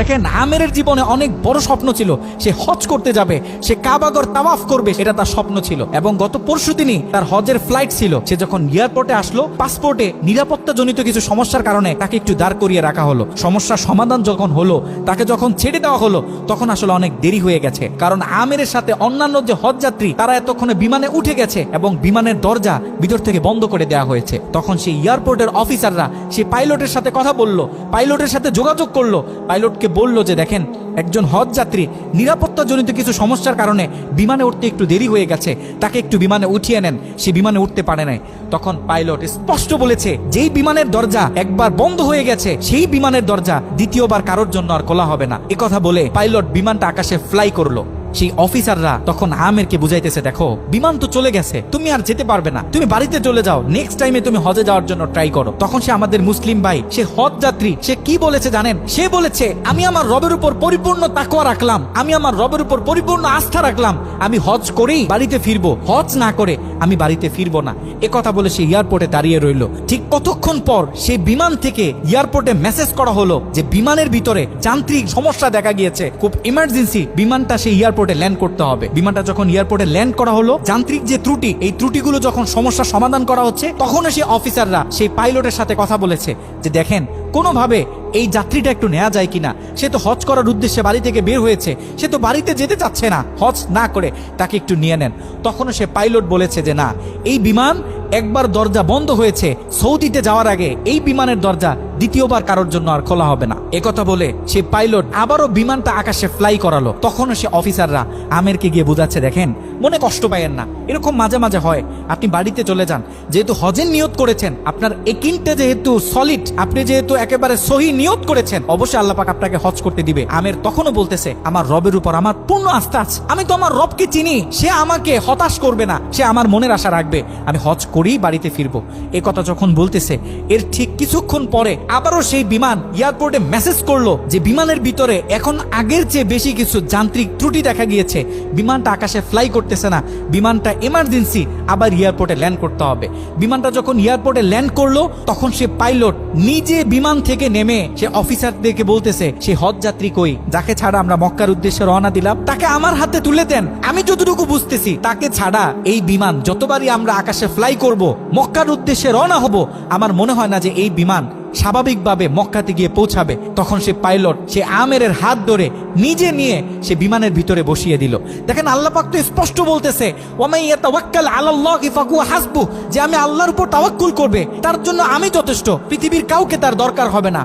দেখেন, আমেরের জীবনে অনেক বড় স্বপ্ন ছিল, সে হজ করতে যাবে, সে কাবাগর তাওয়াফ করবে, এটা তার স্বপ্ন ছিল। এবং গত পরশুদিনই তার হজের ফ্লাইট ছিল। সে যখন এয়ারপোর্টে আসলো, পাসপোর্টে নিরাপত্তা জনিত কিছু সমস্যার কারণে তাকে একটু দাঁড় করিয়ে রাখা হলো। সমস্যার সমাধান যখন হলো, তাকে যখন ছেড়ে দেওয়া হলো, তখন আসলে অনেক দেরি হয়ে গেছে। কারণ আমেরের সাথে অন্যান্য যে হজ যাত্রী তারা এতক্ষণে বিমানে উঠে গেছে এবং বিমানের দরজা ভিতর থেকে বন্ধ করে দেওয়া হয়েছে। তখন সেই এয়ারপোর্টের অফিসাররা সেই পাইলটের সাথে কথা বললো, পাইলটের সাথে যোগাযোগ করলো, পাইলটকে বলল যে দেখেন, একজন হজ যাত্রী নিরাপত্তা জনিত কিছু সমস্যার কারণে বিমানে উঠতে একটু দেরি হয়ে গেছে, তাকে একটু বিমানে উঠিয়ে নেন, সে বিমানে উঠতে পারে নাই। তখন পাইলট স্পষ্ট বলেছে, যেই বিমানের দরজা একবার বন্ধ হয়ে গেছে, সেই বিমানের দরজা দ্বিতীয়বার কারোর জন্য আর খোলা হবে না। একথা বলে পাইলট বিমানটা আকাশে ফ্লাই করলো। সেই অফিসাররা তখন আমেরকে বুঝাইতেছে, দেখো বিমান তো চলে গেছে, তুমি আর যেতে পারবে না, তুমি বাড়িতে চলে যাও, নেক্সট টাইমে তুমি হজে যাওয়ার জন্য ট্রাই করো। তখন সে আমাদের মুসলিম ভাই, সে হজ যাত্রী, সে কি বলেছে জানেন? সে বলেছে, আমি আমার রবের উপর পরিপূর্ণ তাকওয়া রাখলাম, আমি আমার রবের উপর পরিপূর্ণ আস্থা রাখলাম, আমি হজ করেই বাড়িতে ফিরবো, হজ না করে আমি বাড়িতে ফিরবো না। কথা বলে সে এয়ারপোর্টে দাঁড়িয়ে রইল। ঠিক কতক্ষণ পর সেই বিমান থেকে এয়ারপোর্টে মেসেজ করা হলো যে বিমানের ভিতরে যান্ত্রিক সমস্যা দেখা গিয়েছে, খুব ইমার্জেন্সি, বিমানটা সেই এয়ারপোর্টে ল্যান্ড করতে হবে। বিমানটা যখন এয়ারপোর্টে ল্যান্ড করা হলো, যান্ত্রিক যে ত্রুটি, এই ত্রুটিগুলো যখন সমস্যার সমাধান করা হচ্ছে, তখন সেই অফিসাররা সেই পাইলটের সাথে কথা বলেছে যে দেখেন, কোনোভাবে এই যাত্রীটা একটু নেওয়া যায় কিনা, সে তো হজ করার উদ্দেশ্যে বাড়ি থেকে বের হয়েছে, সে তো বাড়িতে যেতে চাচ্ছে না, হজ না করে তাকে একটু নিয়ে নেন। তখনও সে পাইলট বলেছে যে না, এই বিমান একবার দরজা বন্ধ হয়েছে, সৌদিতে যাওয়ার আগে এই বিমানের দরজা দ্বিতীয়বার কারোর জন্য আর খোলা হবে না। একথা বলে সে পাইলট আবারও বিমানটা আকাশে ফ্লাই করালো। তখনও সে অফিসাররা আমেরকে গিয়ে বোঝাচ্ছে, দেখেন মনে কষ্ট পাইয়েন না, এরকম মাঝে মাঝে হয়, আপনি বাড়িতে চলে যান, যেহেতু হজের নিয়ত করেছেন, আপনার একিনটা যেহেতু সলিড, আপনি যেহেতু একেবারে সহি নিয়ত করেছেন, অবশ্যই আল্লাহ পাক আপনাকে হজ করতে দিবে। আমের তখনও বলতেছে, আমার রবের উপর আমার পূর্ণ আস্থা আছে, আমি তো আমার রবকে চিনি, সে আমাকে হতাশ করবে না, সে আমার মনের আশা রাখবে, আমি হজ করেই বাড়িতে ফিরবো। এই কথা যখন বলতেছে, এর ঠিক কিছুক্ষণ পরে আবারও সেই বিমান এয়ারপোর্টে মেসেজ করলো যে বিমানের ভিতরে এখন আগের চেয়ে বেশি কিছু যান্ত্রিক ত্রুটি দেখা গিয়েছে, বিমানটা আকাশে ফ্লাই করতেছে না, বিমানটা এমার্জেন্সি, আবার এয়ারপোর্টে ল্যান্ড করতে হবে। বিমানটা যখন এয়ারপোর্টে ল্যান্ড করলো, তখন সে পাইলট নিজে বিমান থেকে নেমে সে অফিসারদেরকে বলতেছে, সে হজ যাত্রী কই, যাকে ছাড়া আমরা মক্কার উদ্দেশ্যে রওনা দিলাম, তাকে আমার হাতে তুলে দেন। আমি যতটুকু বুঝতেছি, তাকে ছাড়া এই বিমান যতবারই আমরা আকাশে ফ্লাই করব, মক্কার উদ্দেশ্যে রওনা হব, আমার মনে হয় না যে এই বিমান স্বাভাবিকভাবে মক্কাতে গিয়ে পৌঁছাবে। তখন সে পাইলট সে আমেরের হাত ধরে নিজে নিয়ে সে বিমানের ভিতরে বসিয়ে দিল। দেখেন, আল্লাহ পাক তো স্পষ্ট বলতেছে, ওয়ামাই ইয়াতাওয়াক্কাল আলাল্লাহি ফাহুয়া হাসবুহ, যে আমি আল্লাহর উপর তাওয়াক্কুল করবে, তার জন্য আমি যথেষ্ট, পৃথিবীর কাউকে তার দরকার হবে না।